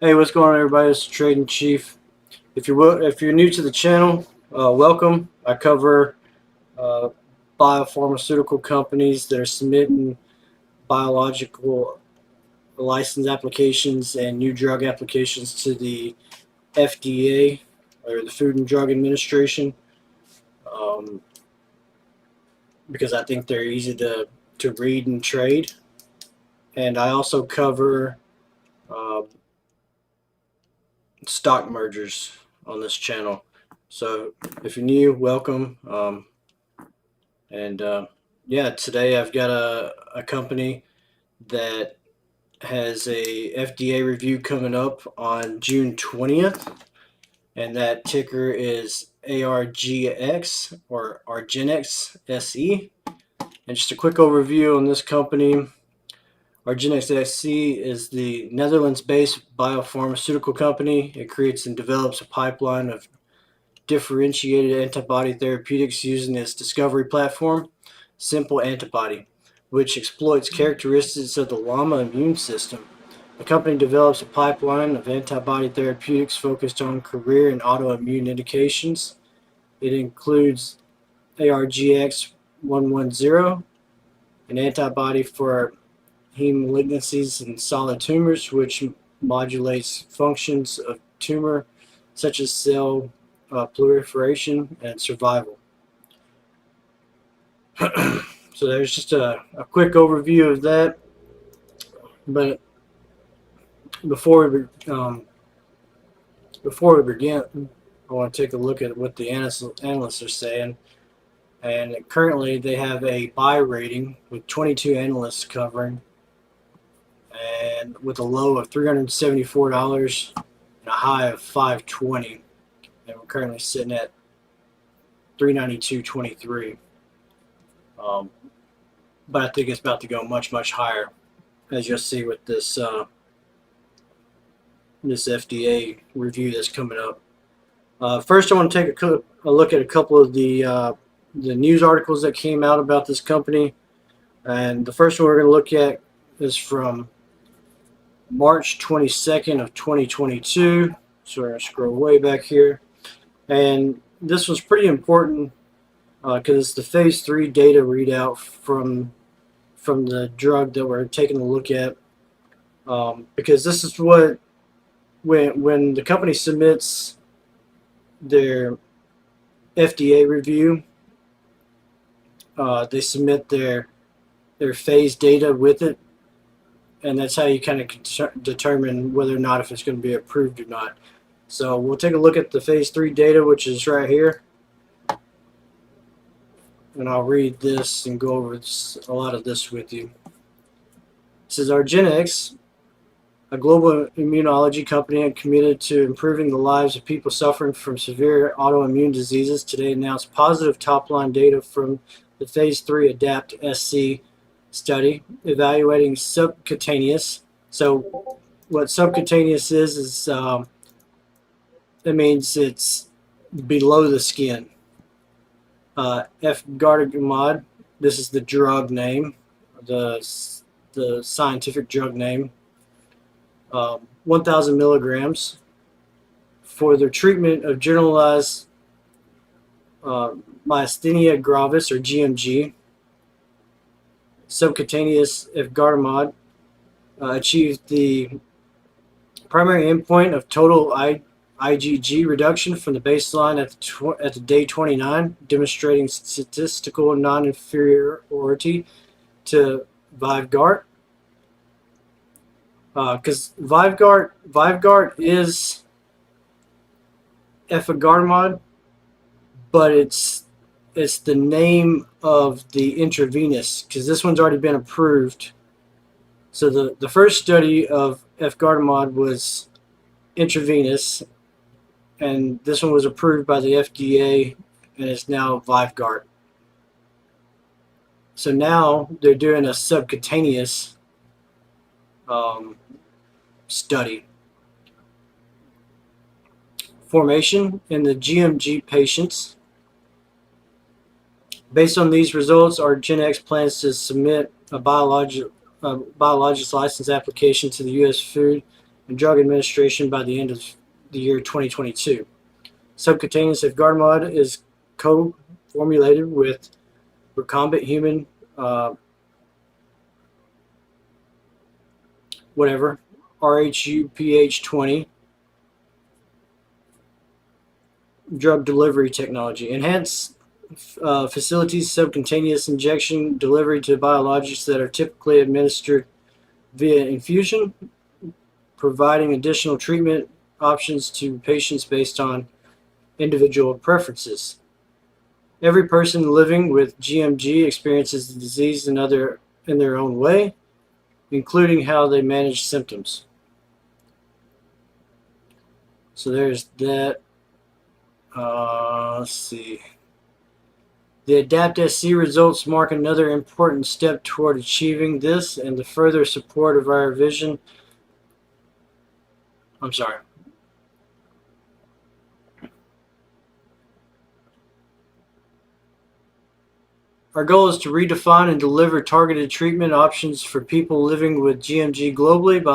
Hey, what's going on, everybody? It's the Trading Chief. If you're new to the channel, welcome. I cover uh, biopharmaceutical companies that are submitting biological license applications and new drug applications to the FDA, or the Food and Drug Administration, um, because I think they're easy to read and trade. And I also cover uh, stock mergers on this channel. So if you're new, welcome. And yeah, today I've got a company that has a FDA review coming up on June 20th, and that ticker is ARGX or Argenx SE. And just a quick overview on this company. Argenx SE is the Netherlands-based biopharmaceutical company. It creates and develops a pipeline of differentiated antibody therapeutics using its discovery platform, Simple Antibody, which exploits characteristics of the llama immune system. The company develops a pipeline of antibody therapeutics focused on career and autoimmune indications. It includes ARGX 110, an antibody for heme malignancies and solid tumors, which modulates functions of tumor such as cell proliferation and survival. So there's just a quick overview of that. But before we begin, I want to take a look at what the analysts are saying. And currently, they have a buy rating with 22 analysts covering, and with a low of $374 and a high of $520. And we're currently sitting at $392.23. But I think it's about to go much higher, as you'll see with this this FDA review that's coming up. First, I want to take a look at a couple of the news articles that came out about this company. And the first one we're going to look at is from March 22nd of 2022. So we're going to scroll way back here. And this was pretty important because it's the phase 3 data readout from the drug that we're taking a look at. Because this is what, when the company submits their FDA review, they submit their phase data with it, and that's how you kind of determine whether or not if it's going to be approved or not. So we'll take a look at the phase 3 data, which is right here, and I'll read this and go over a lot of this with you. It says Argenx, a global immunology company committed to improving the lives of people suffering from severe autoimmune diseases, today announced positive top-line data from the phase 3 ADAPT-SC study evaluating subcutaneous. So what subcutaneous is it means it's below the skin. Efgartigimod, this is the drug name, the scientific drug name. 1,000 milligrams for the treatment of generalized myasthenia gravis, or gMG. Subcutaneous efgartigimod achieved the primary endpoint of total IgG reduction from the baseline at the day 29, demonstrating statistical non-inferiority to Vyvgart. Because Vyvgart is efgartigimod, but it's the name of the intravenous, because this one's already been approved. So the first study of efgartigimod was intravenous, and this one was approved by the FDA, and it's now Vyvgart. So now they're doing a subcutaneous study. Formation in the gMG patients. Based on these results, Argenx plans to submit a biologics license application to the U.S. Food and Drug Administration by the end of the year 2022. Subcutaneous efgartigimod is co-formulated with recombinant human rHuPH20 drug delivery technology. Enhanced facilities subcutaneous injection delivery to biologics that are typically administered via infusion, providing additional treatment options to patients based on individual preferences. Every person living with gMG experiences the disease in their own way, including how they manage symptoms. So there's that. Let's see. The ADAPT-SC results mark another important step toward achieving this and the further support of our vision. I'm sorry. Our goal is to redefine and deliver targeted treatment options for people living with gMG globally. By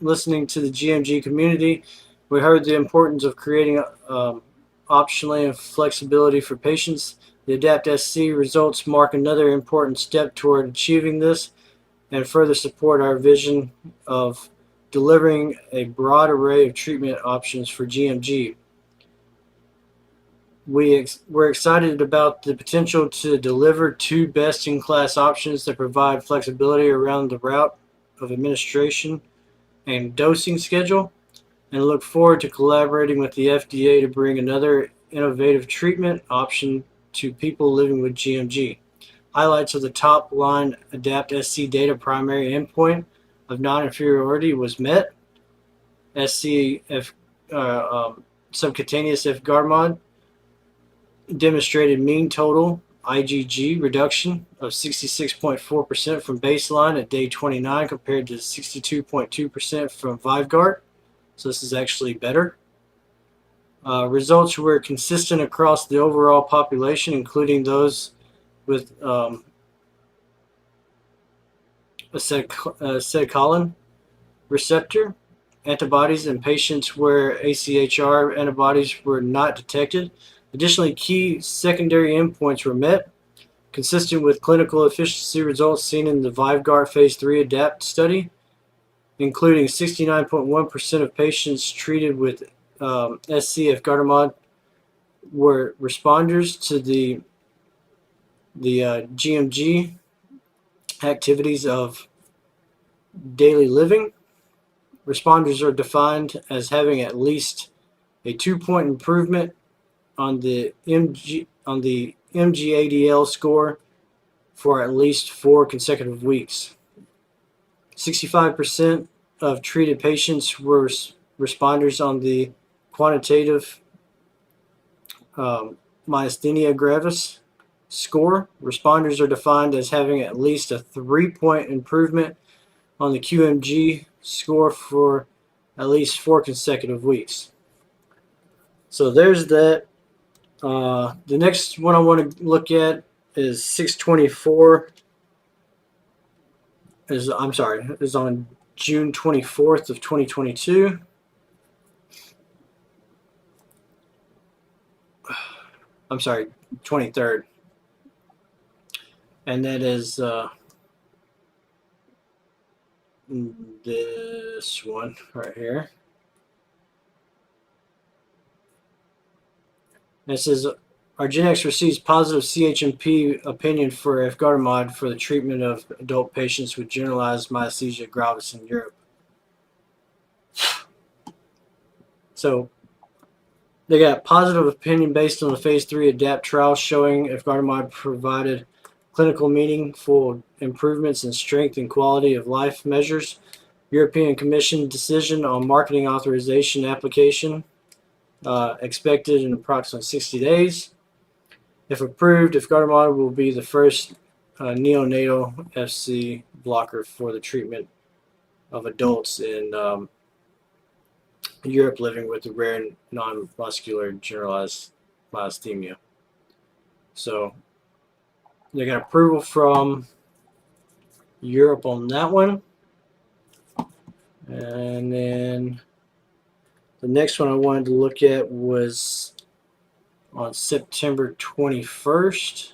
listening to the gMG community, we heard the importance of creating optionality and flexibility for patients. The ADAPT-SC results mark another important step toward achieving this and further support our vision of delivering a broad array of treatment options for gMG. We're excited about the potential to deliver two best-in-class options that provide flexibility around the route of administration and dosing schedule, and look forward to collaborating with the FDA to bring another innovative treatment option to people living with gMG. Highlights of the top-line ADAPT-SC data. Primary endpoint of non-inferiority was met. Subcutaneous efgartigimod demonstrated mean total IgG reduction of 66.4% from baseline at day 29 compared to 62.2% from VYVGART. So this is actually better. Results were consistent across the overall population, including those with acetylcholine receptor antibodies in patients where AChR antibodies were not detected. Additionally, key secondary endpoints were met, consistent with clinical efficacy results seen in the VYVGART Phase 3 ADAPT study, including 69.1% of patients treated with SC efgartigimod were responders to the gMG activities of daily living. Responders are defined as having at least a 2-point improvement on the MG-ADL score for at least 4 consecutive weeks. 65% of treated patients were responders on the quantitative myasthenia gravis score. Responders are defined as having at least a 3-point improvement on the QMG score for at least 4 consecutive weeks. So there's that. The next one I want to look at is 624. Is on June 24th of 2022. I'm sorry, 23rd. And that is this one right here. And it says Argenx receives positive CHMP opinion for efgartigimod for the treatment of adult patients with generalized myasthenia gravis in Europe. So they got positive opinion based on the Phase 3 ADAPT trial showing efgartigimod provided clinical meaningful improvements in strength and quality of life measures. European Commission decision on marketing authorization application expected in approximately 60 days. If approved, efgartigimod will be the first neonatal FC blocker for the treatment of adults in Europe living with a rare non-muscular generalized myasthenia. So they got approval from Europe on that one. And then the next one I wanted to look at was on September 21st.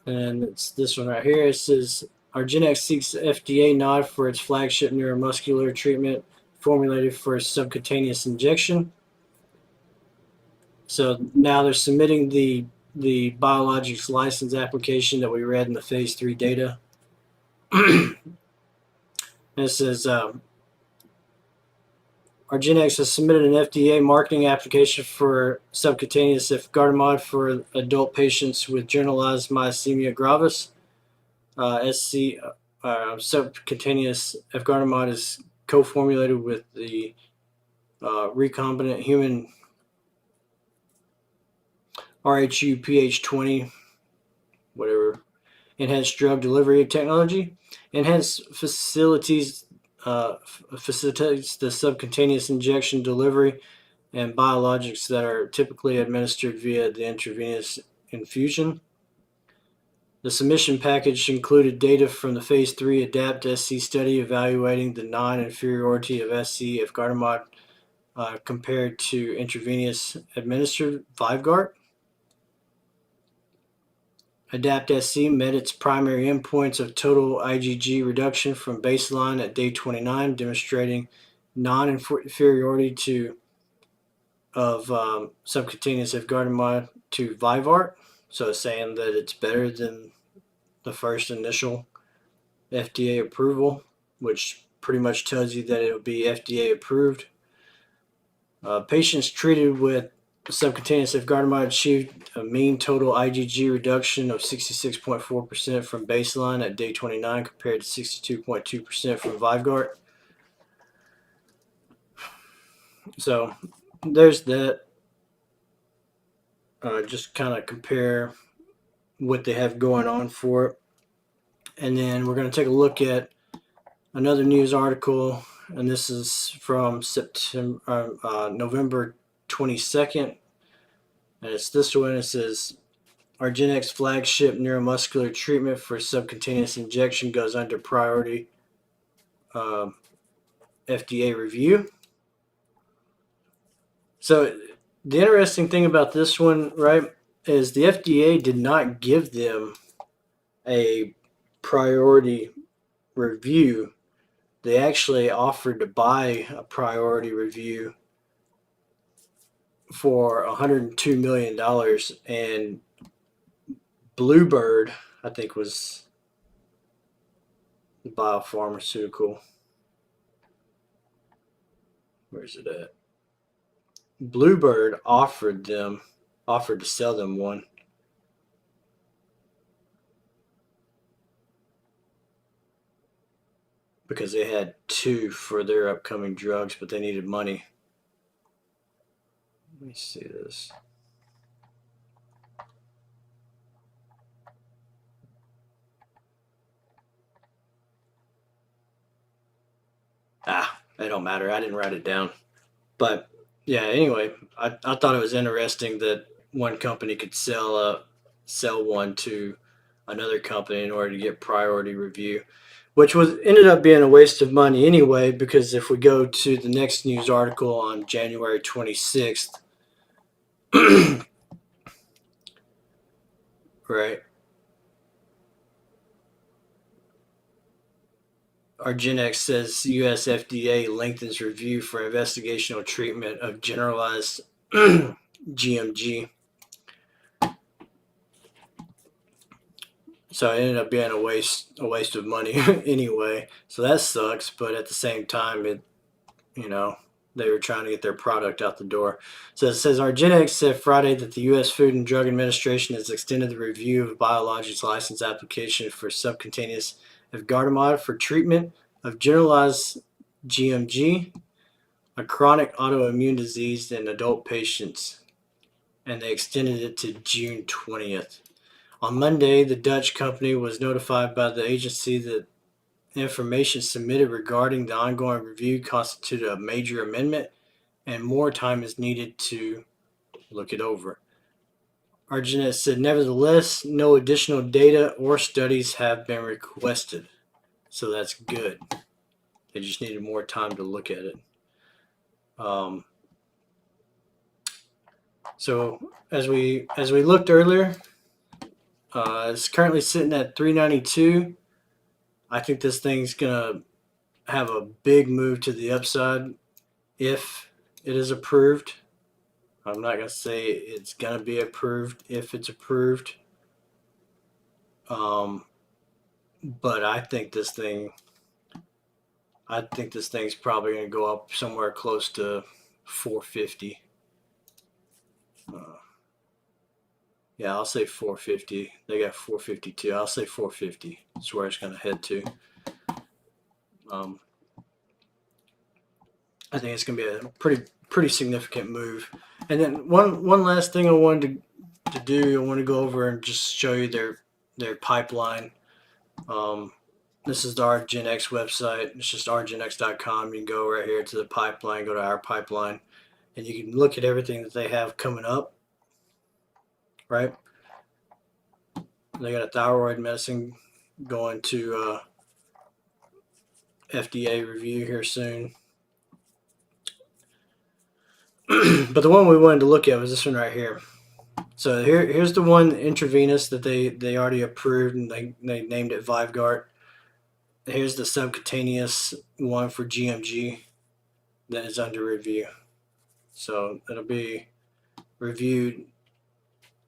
And it's this one right here. It says Argenx seeks FDA nod for its flagship neuromuscular treatment formulated for subcutaneous injection. So now they're submitting the biologics license application that we read in the phase 3 data. And it says Argenx has submitted an FDA marketing application for subcutaneous efgartigimod for adult patients with generalized myasthenia gravis. Subcutaneous efgartigimod is co-formulated with the recombinant human RHU-PH20, whatever, enhanced drug delivery technology. Enhanced facilitates the subcutaneous injection delivery and biologics that are typically administered via the intravenous infusion. The submission package included data from the phase 3 ADAPT-SC study evaluating the non-inferiority of SC efgartigimod compared to intravenous administered Vyvgart. ADAPT-SC met its primary endpoints of total IgG reduction from baseline at day 29, demonstrating non-inferiority of subcutaneous efgartigimod to Vyvgart. So saying that it's better than the first initial FDA approval, which pretty much tells you that it will be FDA approved. Patients treated with subcutaneous efgartigimod achieved a mean total IgG reduction of 66.4% from baseline at day 29 compared to 62.2% from Vyvgart. So there's that. Just kind of compare what they have going on for it. And then we're going to take a look at another news article, and this is from November 22nd. And it's this one. It says Argenx flagship neuromuscular treatment for subcutaneous injection goes under priority FDA review. So the interesting thing about this one, right, is the FDA did not give them a priority review. They actually offered to buy a priority review for $102 million, and Bluebird, I think, was the biopharmaceutical. Where's it at? Bluebird offered to sell them one. Because they had two for their upcoming drugs, but they needed money. Let me see this. It don't matter. I didn't write it down. But yeah, anyway, I thought it was interesting that one company could sell one to another company in order to get priority review, which ended up being a waste of money anyway, because if we go to the next news article on January 26th, right, Argenx says US FDA lengthens review for investigational treatment of generalized gMG. So it ended up being a waste of money anyway. So that sucks, but at the same time, they were trying to get their product out the door. So it says Argenx said Friday that the U.S. Food and Drug Administration has extended the review of biologics license application for subcutaneous efgartigimod for treatment of generalized gMG, a chronic autoimmune disease in adult patients, and they extended it to June 20th. On Monday, the Dutch company was notified by the agency that information submitted regarding the ongoing review constituted a major amendment and more time is needed to look it over. Argenx said, nevertheless, no additional data or studies have been requested. So that's good. They just needed more time to look at it. So as we looked earlier, it's currently sitting at 392. I think this thing's gonna have a big move to the upside if it is approved. I'm not gonna say it's gonna be approved if it's approved, but I think this thing's probably gonna go up somewhere close to 450. Yeah, I'll say 450. They got 452. I'll say 450. That's where it's gonna head to. I think it's going to be a pretty significant move. And then one last thing I wanted to do, I want to go over and just show you their pipeline. This is the Argenx website. It's just argenx.com. You can go right here to the pipeline, go to our pipeline, and you can look at everything that they have coming up. Right? They got a thyroid medicine going to FDA review here soon. But the one we wanted to look at was this one right here. So here's the one intravenous that they already approved, and they named it Vyvgart. Here's the subcutaneous one for gMG that is under review. So it'll be reviewed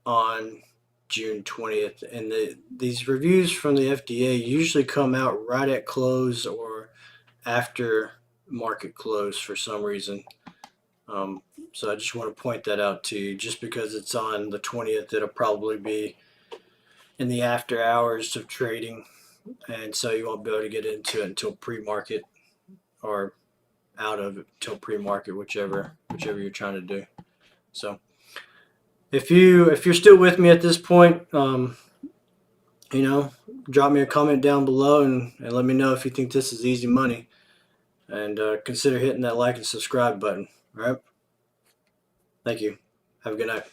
on June 20th. And these reviews from the FDA usually come out right at close or after market close for some reason. So I just want to point that out to you. Just because it's on the 20th, it'll probably be in the after hours of trading, and so you won't be able to get into it until pre-market or out of it until pre-market, whichever you're trying to do. So if you're still with me at this point, drop me a comment down below and let me know if you think this is easy money, and consider hitting that like and subscribe button. All right. Thank you. Have a good night.